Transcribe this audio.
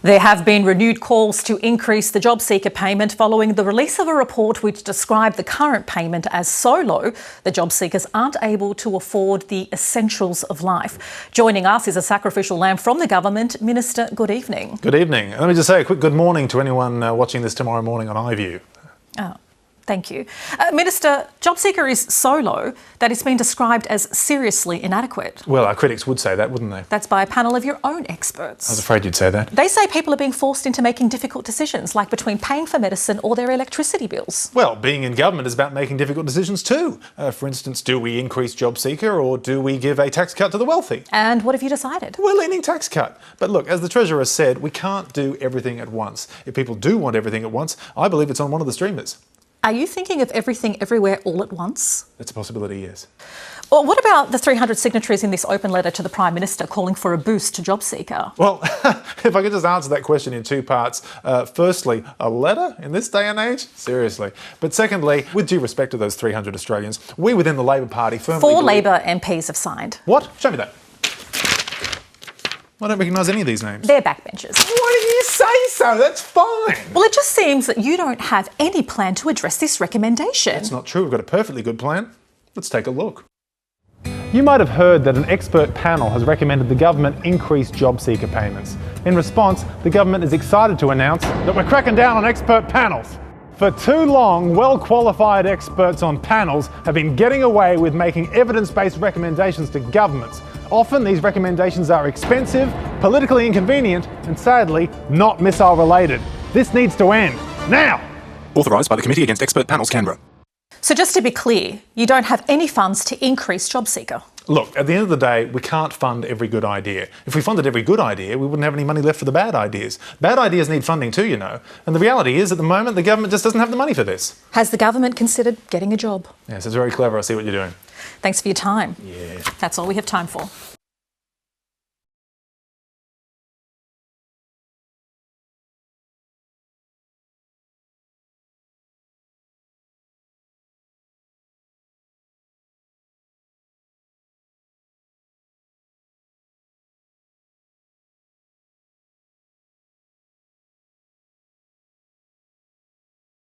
There have been renewed calls to increase the JobSeeker payment following the release of a report which described the current payment as so low that job seekers aren't able to afford the essentials of life. Joining us is a sacrificial lamb from the government. Minister, good evening. Good evening. Let me just say a quick good morning to anyone watching this tomorrow morning on iView. Oh. Thank you. Minister, JobSeeker is so low that it's been described as seriously inadequate. Well, our critics would say that, wouldn't they? That's by a panel of your own experts. I was afraid you'd say that. They say people are being forced into making difficult decisions, like between paying for medicine or their electricity bills. Well, being in government is about making difficult decisions too. For instance, do we increase JobSeeker or do we give a tax cut to the wealthy? And what have you decided? We're leaning tax cut. But look, as the Treasurer said, we can't do everything at once. If people do want everything at once, I believe it's on one of the streamers. Are you thinking of everything everywhere all at once? It's a possibility, yes. Well, what about the 300 signatories in this open letter to the Prime Minister calling for a boost to JobSeeker? Well, if I could just answer that question in two parts. Firstly, a letter in this day and age? Seriously. But secondly, with due respect to those 300 Australians, we within the Labor Party firmly Four believe... Labor MPs have signed. What? Show me that. I don't recognise any of these names. They're backbenchers. Why do you say so? That's fine. Well, it just seems that you don't have any plan to address this recommendation. That's not true. We've got a perfectly good plan. Let's take a look. You might have heard that an expert panel has recommended the government increase JobSeeker payments. In response, the government is excited to announce that we're cracking down on expert panels. For too long, well-qualified experts on panels have been getting away with making evidence-based recommendations to governments. Often these recommendations are expensive, politically inconvenient, and sadly, not missile-related. This needs to end. Now! Authorised by the Committee Against Expert Panels, Canberra. So just to be clear, you don't have any funds to increase JobSeeker? Look, at the end of the day, we can't fund every good idea. If we funded every good idea, we wouldn't have any money left for the bad ideas. Bad ideas need funding too, you know. And the reality is, at the moment, the government just doesn't have the money for this. Has the government considered getting a job? Yes, it's very clever. I see what you're doing. Thanks for your time. Yeah. That's all we have time for.